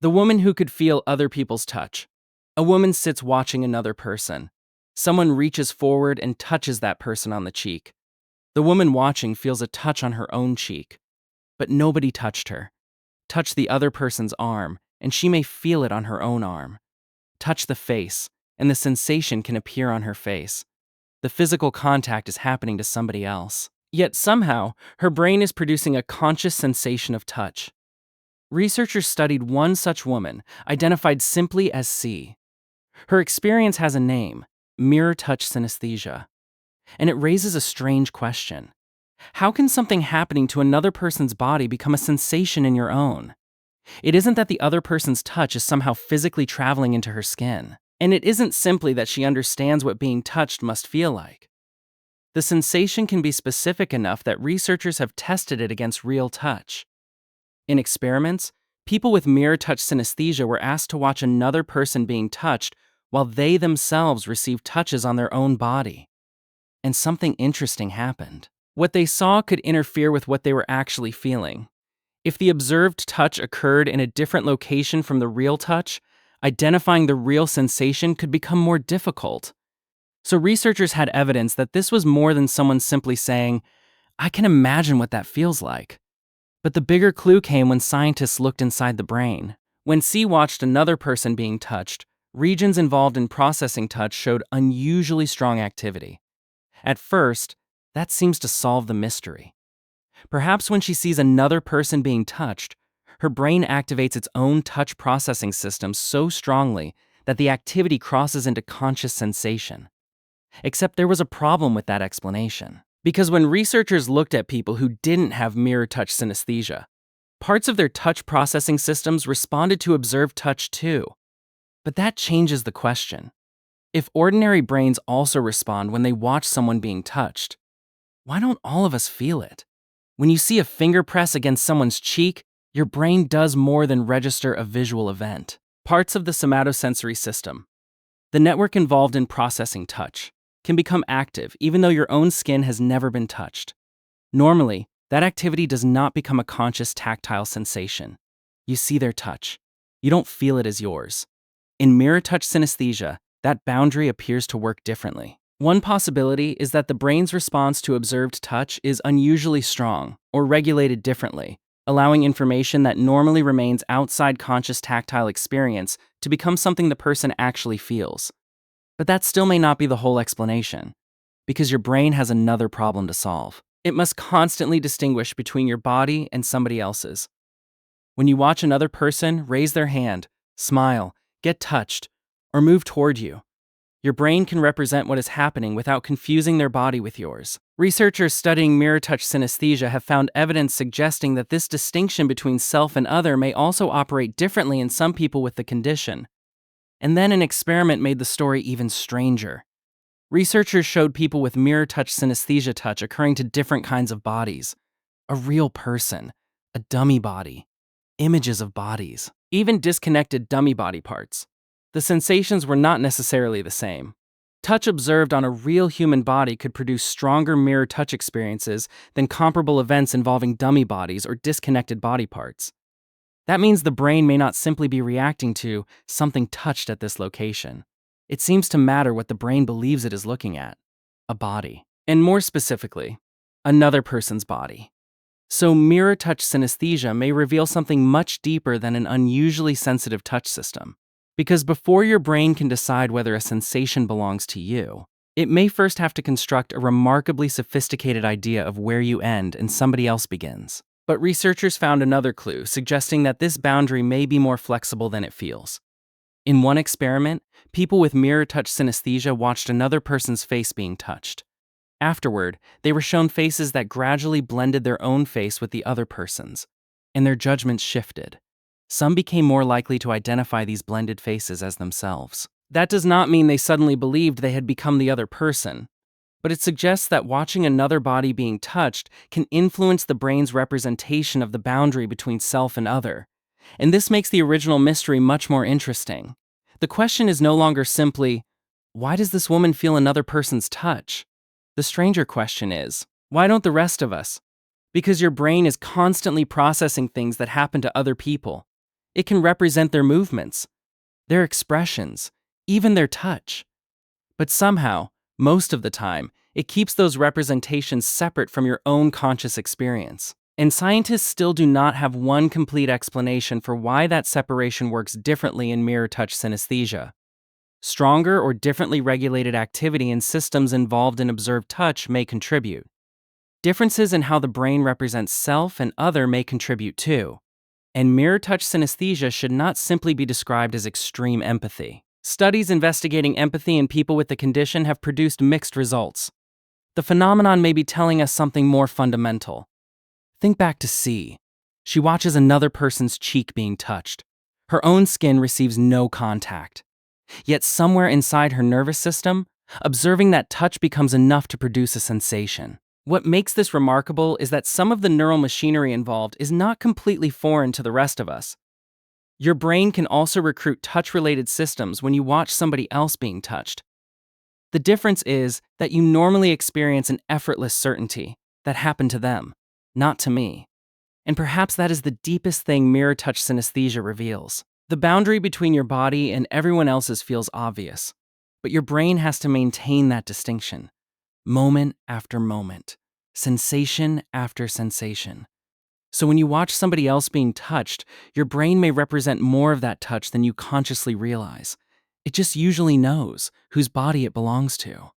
The woman who could feel other people's touch. A woman sits watching another person. Someone reaches forward and touches that person on the cheek. The woman watching feels a touch on her own cheek. But nobody touched her. Touch the other person's arm, and she may feel it on her own arm. Touch the face, and the sensation can appear on her face. The physical contact is happening to somebody else. Yet somehow, her brain is producing a conscious sensation of touch. Researchers studied one such woman, identified simply as C. Her experience has a name, mirror touch synesthesia. And it raises a strange question. How can something happening to another person's body become a sensation in your own? It isn't that the other person's touch is somehow physically traveling into her skin. And it isn't simply that she understands what being touched must feel like. The sensation can be specific enough that researchers have tested it against real touch. In experiments, people with mirror touch synesthesia were asked to watch another person being touched while they themselves received touches on their own body. And something interesting happened. What they saw could interfere with what they were actually feeling. If the observed touch occurred in a different location from the real touch, identifying the real sensation could become more difficult. So researchers had evidence that this was more than someone simply saying, "I can imagine what that feels like." But the bigger clue came when scientists looked inside the brain. When C watched another person being touched, regions involved in processing touch showed unusually strong activity. At first, that seems to solve the mystery. Perhaps when she sees another person being touched, her brain activates its own touch processing system so strongly that the activity crosses into conscious sensation. Except there was a problem with that explanation. Because when researchers looked at people who didn't have mirror touch synesthesia, parts of their touch processing systems responded to observed touch too. But that changes the question. If ordinary brains also respond when they watch someone being touched, why don't all of us feel it? When you see a finger press against someone's cheek, your brain does more than register a visual event. Parts of the somatosensory system, the network involved in processing touch, can become active even though your own skin has never been touched. Normally, that activity does not become a conscious tactile sensation. You see their touch. You don't feel it as yours. In mirror touch synesthesia, that boundary appears to work differently. One possibility is that the brain's response to observed touch is unusually strong or regulated differently, allowing information that normally remains outside conscious tactile experience to become something the person actually feels. But that still may not be the whole explanation, because your brain has another problem to solve. It must constantly distinguish between your body and somebody else's. When you watch another person raise their hand, smile, get touched, or move toward you, your brain can represent what is happening without confusing their body with yours. Researchers studying mirror touch synesthesia have found evidence suggesting that this distinction between self and other may also operate differently in some people with the condition. And then an experiment made the story even stranger. Researchers showed people with mirror touch synesthesia touch occurring to different kinds of bodies. A real person, a dummy body, images of bodies, even disconnected dummy body parts. The sensations were not necessarily the same. Touch observed on a real human body could produce stronger mirror touch experiences than comparable events involving dummy bodies or disconnected body parts. That means the brain may not simply be reacting to something touched at this location. It seems to matter what the brain believes it is looking at, a body. And more specifically, another person's body. So mirror touch synesthesia may reveal something much deeper than an unusually sensitive touch system. Because before your brain can decide whether a sensation belongs to you, it may first have to construct a remarkably sophisticated idea of where you end and somebody else begins. But researchers found another clue, suggesting that this boundary may be more flexible than it feels. In one experiment, people with mirror touch synesthesia watched another person's face being touched. Afterward, they were shown faces that gradually blended their own face with the other person's, and their judgments shifted. Some became more likely to identify these blended faces as themselves. That does not mean they suddenly believed they had become the other person, but it suggests that watching another body being touched can influence the brain's representation of the boundary between self and other. And this makes the original mystery much more interesting. The question is no longer simply, why does this woman feel another person's touch? The stranger question is, why don't the rest of us? Because your brain is constantly processing things that happen to other people. It can represent their movements, their expressions, even their touch. But somehow, most of the time, it keeps those representations separate from your own conscious experience. And scientists still do not have one complete explanation for why that separation works differently in mirror touch synesthesia. Stronger or differently regulated activity in systems involved in observed touch may contribute. Differences in how the brain represents self and other may contribute too. And mirror touch synesthesia should not simply be described as extreme empathy. Studies investigating empathy in people with the condition have produced mixed results. The phenomenon may be telling us something more fundamental. Think back to C. She watches another person's cheek being touched. Her own skin receives no contact. Yet somewhere inside her nervous system, observing that touch becomes enough to produce a sensation. What makes this remarkable is that some of the neural machinery involved is not completely foreign to the rest of us. Your brain can also recruit touch-related systems when you watch somebody else being touched. The difference is that you normally experience an effortless certainty that happened to them, not to me. And perhaps that is the deepest thing mirror touch synesthesia reveals. The boundary between your body and everyone else's feels obvious, but your brain has to maintain that distinction, moment after moment, sensation after sensation. So when you watch somebody else being touched, your brain may represent more of that touch than you consciously realize. It just usually knows whose body it belongs to.